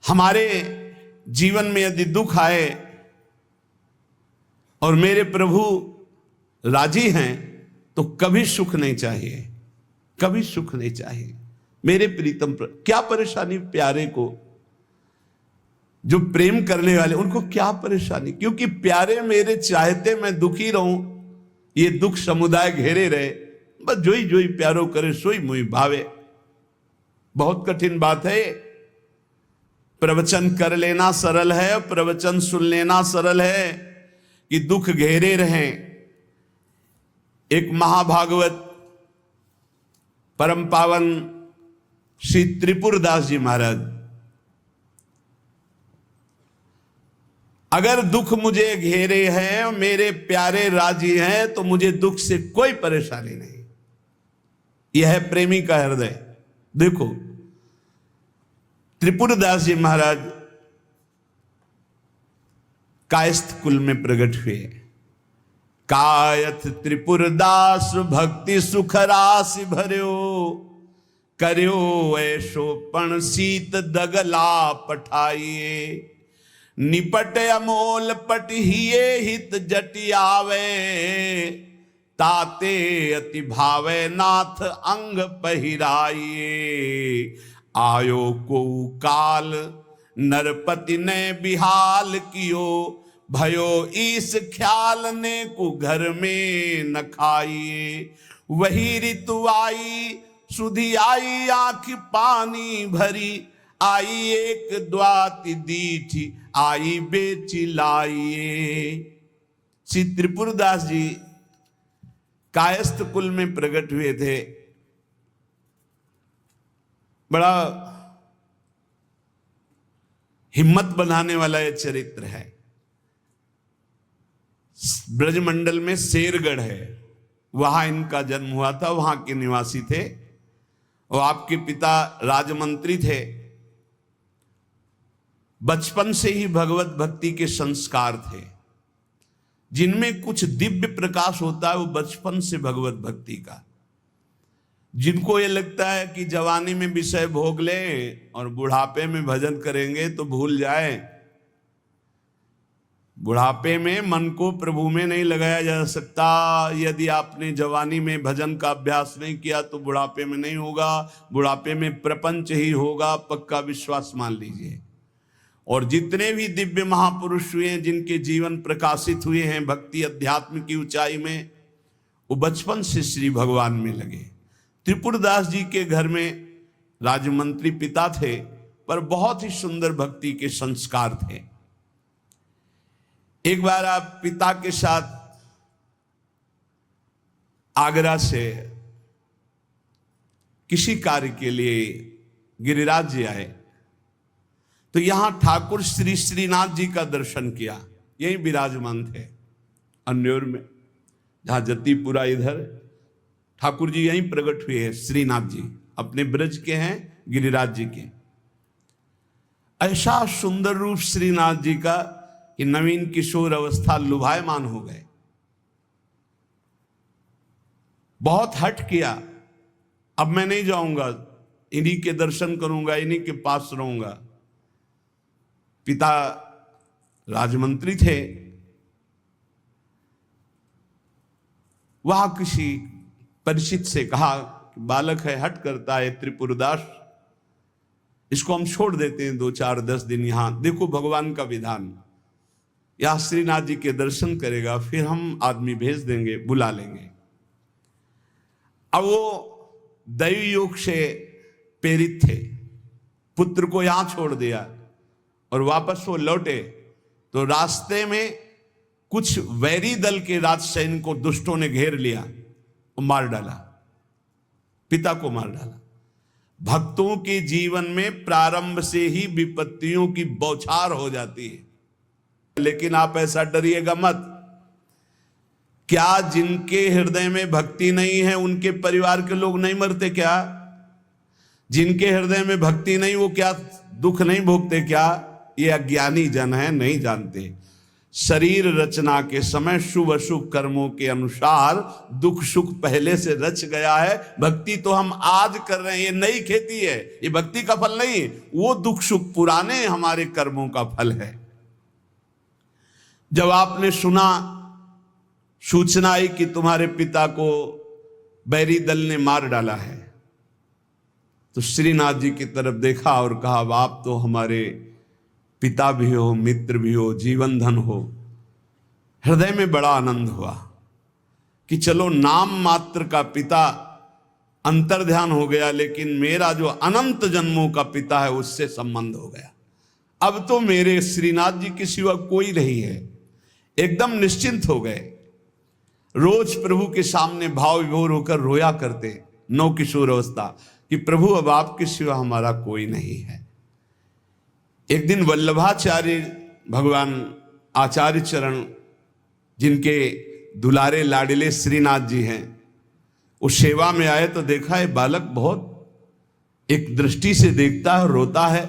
हमारे जीवन में यदि दुख आए और मेरे प्रभु राजी हैं तो कभी सुख नहीं चाहिए, कभी सुख नहीं चाहिए। मेरे प्रीतम क्या परेशानी प्यारे को, जो प्रेम करने वाले उनको क्या परेशानी, क्योंकि प्यारे मेरे चाहते मैं दुखी रहूं, ये दुख समुदाय घेरे रहे, बस जोई जोई प्यारो करे सोई मुई भावे। बहुत कठिन बात है। प्रवचन कर लेना सरल है, प्रवचन सुन लेना सरल है, कि दुख घेरे रहें। एक महाभागवत परम पावन श्री त्रिपुरदास जी महाराज, अगर दुख मुझे घेरे हैं, मेरे प्यारे राजी हैं, तो मुझे दुख से कोई परेशानी नहीं। यह है प्रेमी का हृदय। देखो त्रिपुरदास जी महाराज कायस्थ कुल में प्रकट हुए। कायथ त्रिपुरदास भक्ति सुख राशि भर्यो, कर्यो ऐशो पण सीत दगला पठाइए। निपट अमोल पटहिए हित जटियावे, ताते अति भावे नाथ अंग पहिराइए। आयो को काल नरपति ने बिहाल कियो, भयो इस ख्याल ने को घर में न खाइए। वही ऋतु आई सुधी आई आंख पानी भरी, आई एक द्वाति दीठी आई बेची लाइए। श्री त्रिपुरदास जी कायस्थ कुल में प्रकट हुए थे। बड़ा हिम्मत बनाने वाला यह चरित्र है। ब्रजमंडल में शेरगढ़ है, वहां इनका जन्म हुआ था, वहां के निवासी थे। और आपके पिता राजमंत्री थे। बचपन से ही भगवत भक्ति के संस्कार थे। जिनमें कुछ दिव्य प्रकाश होता है वो बचपन से भगवत भक्ति का। जिनको ये लगता है कि जवानी में विषय भोग ले और बुढ़ापे में भजन करेंगे तो भूल जाए। बुढ़ापे में मन को प्रभु में नहीं लगाया जा सकता। यदि आपने जवानी में भजन का अभ्यास नहीं किया तो बुढ़ापे में नहीं होगा। बुढ़ापे में प्रपंच ही होगा, पक्का विश्वास मान लीजिए। और जितने भी दिव्य महापुरुष हुए हैं, जिनके जीवन प्रकाशित हुए हैं भक्ति अध्यात्म की ऊंचाई में, वो बचपन से श्री भगवान में लगे। त्रिपुरदास जी के घर में राजमंत्री पिता थे, पर बहुत ही सुंदर भक्ति के संस्कार थे। एक बार आप पिता के साथ आगरा से किसी कार्य के लिए गिरिराज जी आए, तो यहां ठाकुर श्री श्रीनाथ जी का दर्शन किया। यही विराजमान थे अन्योर में, जहां जतीपुरा इधर ठाकुर जी यहीं प्रकट हुए हैं। श्रीनाथ जी अपने ब्रज के हैं, गिरिराज जी के। ऐसा सुंदर रूप श्रीनाथ जी का कि नवीन किशोर अवस्था लुभायमान हो गए। बहुत हट किया, अब मैं नहीं जाऊंगा, इन्हीं के दर्शन करूंगा, इन्हीं के पास रहूंगा। पिता राजमंत्री थे। वहां किसी परिचित से कहा कि बालक है, हट करता है त्रिपुरदास, इसको हम छोड़ देते हैं 2-4-10 दिन यहां। देखो भगवान का विधान, यहां श्रीनाथ जी के दर्शन करेगा, फिर हम आदमी भेज देंगे, बुला लेंगे। अब वो दैवी योग से प्रेरित थे, पुत्र को यहां छोड़ दिया और वापस वो लौटे तो रास्ते में कुछ वैरी दल के राजसैनिक को दुष्टों ने घेर लिया, मार डाला, पिता को मार डाला। भक्तों के जीवन में प्रारंभ से ही विपत्तियों की बौछार हो जाती है, लेकिन आप ऐसा डरिएगा मत। क्या जिनके हृदय में भक्ति नहीं है उनके परिवार के लोग नहीं मरते क्या? जिनके हृदय में भक्ति नहीं वो क्या दुख नहीं भोगते क्या? ये अज्ञानी जन है, नहीं जानते। शरीर रचना के समय शुभ अशुभ कर्मों के अनुसार दुख सुख पहले से रच गया है। भक्ति तो हम आज कर रहे हैं, ये नई खेती है, ये भक्ति का फल नहीं है, वो दुख सुख पुराने हमारे कर्मों का फल है। जब आपने सुना, सूचना आई कि तुम्हारे पिता को बैरी दल ने मार डाला है, तो श्रीनाथ जी की तरफ देखा और कहा, आप तो हमारे पिता भी हो, मित्र भी हो, जीवन धन हो। हृदय में बड़ा आनंद हुआ कि चलो नाम मात्र का पिता अंतर्ध्यान हो गया, लेकिन मेरा जो अनंत जन्मों का पिता है उससे संबंध हो गया। अब तो मेरे श्रीनाथ जी के सिवा कोई नहीं है। एकदम निश्चिंत हो गए। रोज प्रभु के सामने भाव विभोर होकर रोया करते, नौ किशोर अवस्था, कि प्रभु अब आपके सिवा हमारा कोई नहीं है। एक दिन वल्लभाचार्य भगवान आचार्य चरण, जिनके दुलारे लाडले श्रीनाथ जी हैं, उस सेवा में आए तो देखा है बालक बहुत एक दृष्टि से देखता है, रोता है।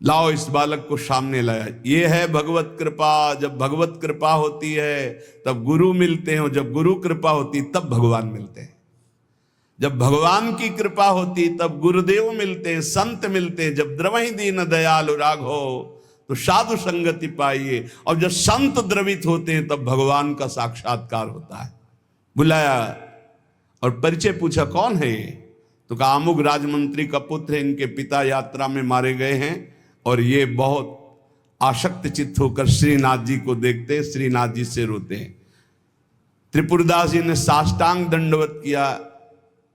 लाओ इस बालक को सामने लाया। ये है भगवत कृपा। जब भगवत कृपा होती है तब गुरु मिलते हैं, और जब गुरु कृपा होती तब भगवान मिलते हैं। जब भगवान की कृपा होती तब गुरुदेव मिलते हैं, संत मिलते हैं। जब द्रवहि दीन दयालु राघो तो साधु संगति पाइए, और जब संत द्रवित होते हैं तब भगवान का साक्षात्कार होता है। बुलाया और परिचय पूछा, कौन है ये? तो कहा अमुक राजमंत्री का पुत्र है, इनके पिता यात्रा में मारे गए हैं, और ये बहुत आसक्त चित्त होकर श्रीनाथ जी को देखते, श्रीनाथ जी से रोते हैं। त्रिपुरदास जी ने साष्टांग दंडवत किया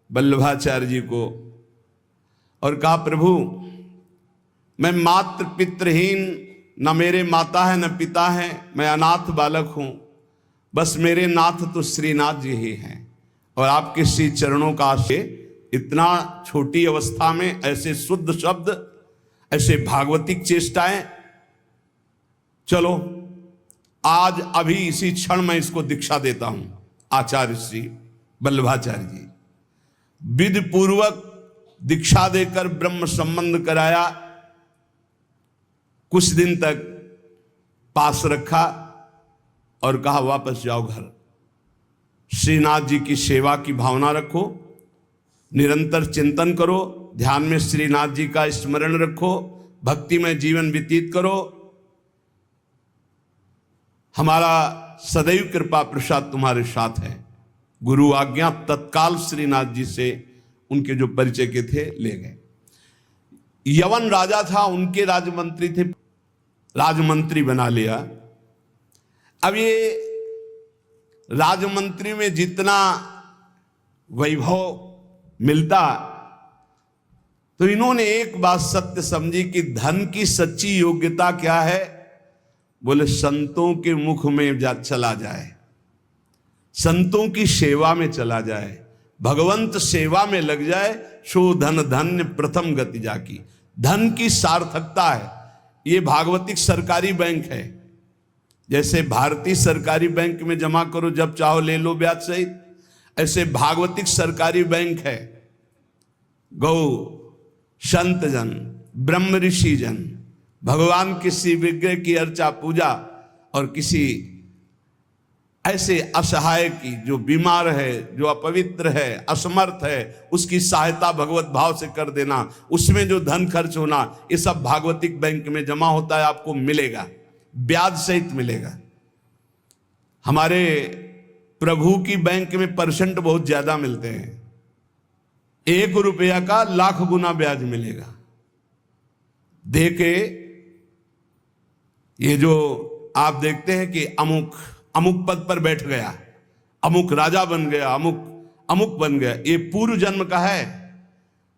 वल्लभाचार्य जी को और कहा, प्रभु मैं मात्र पितृहीन, न मेरे माता है न पिता है, मैं अनाथ बालक हूं, बस मेरे नाथ तो श्रीनाथ जी ही हैं, और आपके श्री चरणों का आश्रय। इतना छोटी अवस्था में ऐसे शुद्ध शब्द, ऐसे भागवतिक चेष्टाएं, चलो आज अभी इसी क्षण मैं इसको दीक्षा देता हूं। आचार्य श्री वल्लभाचार्य जी विधि पूर्वक दीक्षा देकर ब्रह्म संबंध कराया। कुछ दिन तक पास रखा और कहा वापस जाओ घर। श्रीनाथ जी की सेवा की भावना रखो, निरंतर चिंतन करो, ध्यान में श्रीनाथ जी का स्मरण रखो, भक्ति में जीवन व्यतीत करो। हमारा सदैव कृपा प्रसाद तुम्हारे साथ है। गुरु आज्ञा तत्काल श्रीनाथ जी से उनके जो परिचय के थे ले गए। यवन राजा था, उनके राजमंत्री थे, राजमंत्री बना लिया। अब ये राजमंत्री में जितना वैभव मिलता, तो इन्होंने एक बात सत्य समझी कि धन की सच्ची योग्यता क्या है? बोले संतों के मुख में चला जाए, संतों की सेवा में चला जाए, भगवंत सेवा में लग जाए, सो धन धन्य प्रथम गति जाकी। धन की सार्थकता है। ये भागवतिक सरकारी बैंक है। जैसे भारतीय सरकारी बैंक में जमा करो, जब चाहो ले लो ब्याज सहित, ऐसे भागवतिक सरकारी बैंक है। गौ संत जन, ब्रह्म ऋषि जन, भगवान किसी विग्रह की अर्चा पूजा और किसी ऐसे असहाय की जो बीमार है, जो अपवित्र है, असमर्थ है, उसकी सहायता भगवत भाव से कर देना, उसमें जो धन खर्च होना, ये सब भागवतिक बैंक में जमा होता है, आपको मिलेगा, ब्याज सहित मिलेगा। हमारे प्रभु की बैंक में परसेंट बहुत ज्यादा मिलते हैं। 1 रुपया का लाख गुना ब्याज मिलेगा। देखे ये जो आप देखते हैं कि अमुक अमुक पद पर बैठ गया, अमुक राजा बन गया, अमुक अमुक बन गया, ये पूर्व जन्म का है।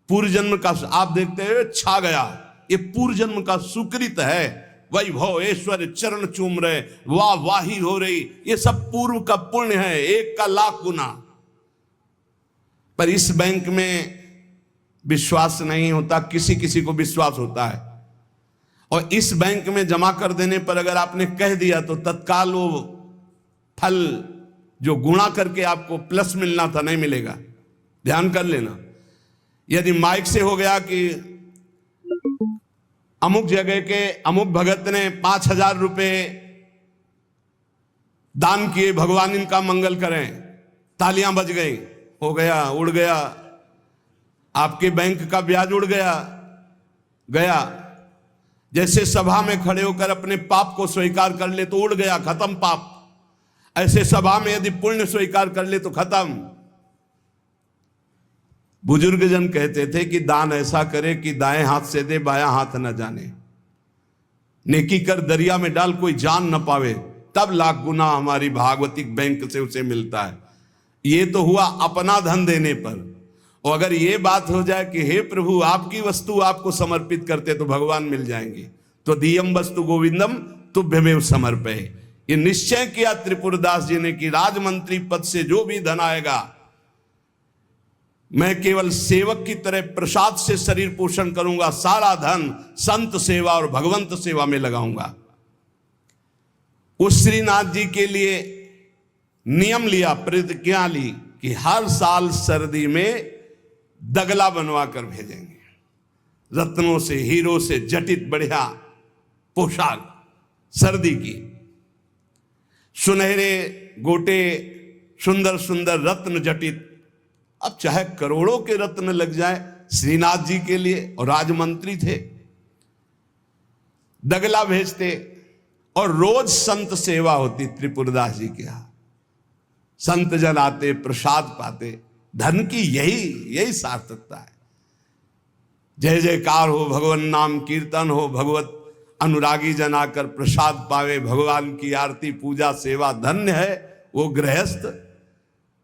पूर्व जन्म का आप देखते हैं छा गया, ये पूर्व जन्म का सुकृत है। वैभव ऐश्वर्य चरण चूम रहे, वाह वाही हो रही, ये सब पूर्व का पुण्य है, 1 का लाख गुना। पर इस बैंक में विश्वास नहीं होता, किसी किसी को विश्वास होता है। और इस बैंक में जमा कर देने पर अगर आपने कह दिया तो तत्काल वो फल जो गुणा करके आपको प्लस मिलना था नहीं मिलेगा। ध्यान कर लेना। यदि माइक से हो गया कि अमुक जगह के अमुक भगत ने 5,000 रुपये दान किए, भगवान इनका मंगल करें। तालियां बज गई, हो गया, उड़ गया, आपके बैंक का ब्याज उड़ गया। जैसे सभा में खड़े होकर अपने पाप को स्वीकार कर ले तो उड़ गया, खत्म पाप। ऐसे सभा में यदि पुण्य स्वीकार कर ले तो खत्म। बुजुर्ग जन कहते थे कि दान ऐसा करे कि दाएं हाथ से दे, बायां हाथ न जाने। नेकी कर दरिया में डाल, कोई जान न पावे, तब लाख गुना हमारी भागवतिक बैंक से उसे मिलता है। ये तो हुआ अपना धन देने पर। और अगर ये बात हो जाए कि हे प्रभु आपकी वस्तु आपको समर्पित करते तो भगवान मिल जाएंगे, तो दियम वस्तु गोविंदम तुभ्यमेव समर्पये। ये निश्चय किया त्रिपुरदास जी ने कि राजमंत्री पद से जो भी धन आएगा मैं केवल सेवक की तरह प्रसाद से शरीर पोषण करूंगा, सारा धन संत सेवा और भगवंत सेवा में लगाऊंगा। उस श्रीनाथ जी के लिए नियम लिया, प्रतिज्ञा ली कि हर साल सर्दी में दगला बनवा कर भेजेंगे, रत्नों से हीरो से जटित बढ़िया पोशाक, सर्दी की सुनहरे गोटे, सुंदर सुंदर रत्न जटित। अब चाहे करोड़ों के रत्न लग जाए श्रीनाथ जी के लिए, और राजमंत्री थे, दगला भेजते। और रोज संत सेवा होती त्रिपुरदास जी के यहां, संत जन आते, प्रसाद पाते। धन की यही सार्थकता है। जय जयकार हो, भगवान नाम कीर्तन हो, भगवत अनुरागी जन आकर प्रसाद पावे, भगवान की आरती पूजा सेवा। धन्य है वो गृहस्थ,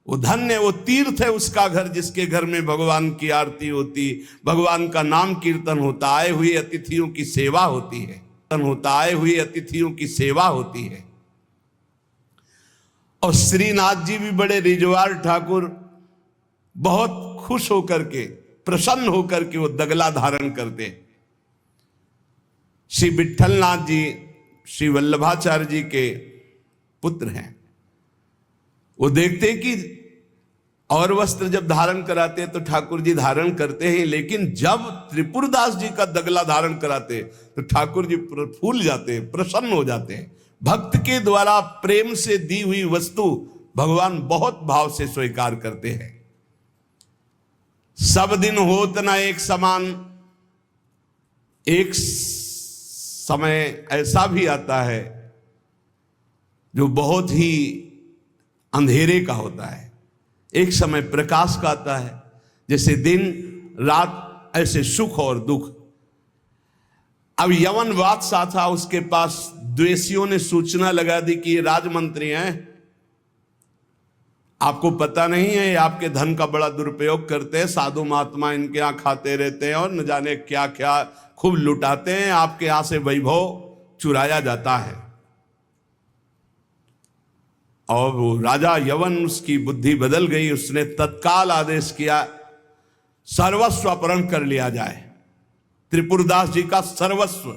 वो धन्य, वो तीर्थ है उसका घर जिसके घर में भगवान की आरती होती, भगवान का नाम कीर्तन होता, आए हुए अतिथियों की सेवा होती है, आए हुए अतिथियों की सेवा होती है। और श्रीनाथ जी भी बड़े रिजवार ठाकुर, बहुत खुश होकर के, प्रसन्न होकर के वो दगला धारण करते। श्री विठलनाथ जी श्री वल्लभाचार्य जी के पुत्र हैं। वो देखते कि और वस्त्र जब धारण कराते तो ठाकुर जी धारण करते हैं, लेकिन जब त्रिपुरदास जी का दगला धारण कराते तो ठाकुर जी फूल जाते हैं, प्रसन्न हो जाते हैं। भक्त के द्वारा प्रेम से दी हुई वस्तु भगवान बहुत भाव से स्वीकार करते हैं। सब दिन होत न एक समान, एक समय ऐसा भी आता है जो बहुत ही अंधेरे का होता है, एक समय प्रकाश का आता है। जैसे दिन रात ऐसे सुख और दुख। अब यवन बादशाह था, उसके पास द्वेषियों ने सूचना लगा दी कि ये राजमंत्री हैं, आपको पता नहीं है ये आपके धन का बड़ा दुरुपयोग करते हैं, साधु महात्मा इनके यहाँ खाते रहते हैं और न जाने क्या क्या खूब लुटाते हैं, आपके यहाँ से वैभव चुराया जाता है। और वो राजा यवन, उसकी बुद्धि बदल गई, उसने तत्काल आदेश किया सर्वस्व अपहरण कर लिया जाए, त्रिपुरदास जी का सर्वस्व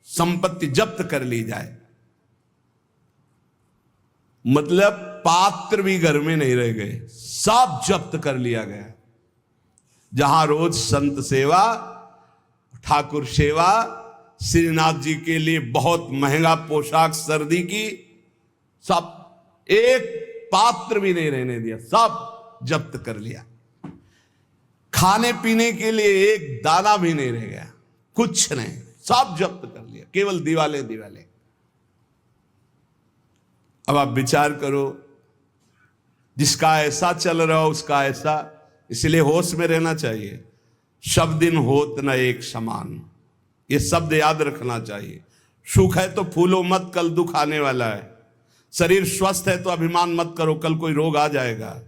संपत्ति जब्त कर ली जाए। मतलब पात्र भी घर में नहीं रह गए, सब जब्त कर लिया गया। जहां रोज संत सेवा, ठाकुर सेवा, श्रीनाथ जी के लिए बहुत महंगा पोशाक सर्दी की, सब एक पात्र भी नहीं रहने दिया, सब जब्त कर लिया। खाने पीने के लिए एक दाना भी नहीं रह गया, कुछ नहीं, सब जब्त कर लिया, केवल दिवाले दिवाले। अब आप विचार करो, जिसका ऐसा चल रहा हो उसका ऐसा, इसलिए होश में रहना चाहिए। सब दिन होत न एक समान, ये शब्द याद रखना चाहिए। सुख है तो फूलो मत, कल दुख आने वाला है। शरीर स्वस्थ है तो अभिमान मत करो, कल कोई रोग आ जाएगा।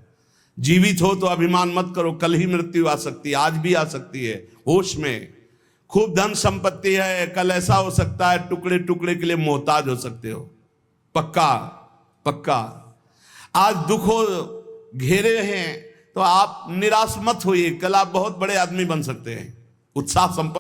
जीवित हो तो अभिमान मत करो, कल ही मृत्यु आ सकती है, आज भी आ सकती है। होश में। खूब धन संपत्ति है, कल ऐसा हो सकता है टुकड़े टुकड़े के लिए मोहताज हो सकते हो। पक्का पक्का। आज दुखों घेरे हैं तो आप निराश मत होइए, कल आप बहुत बड़े आदमी बन सकते हैं। उत्साह संपन्न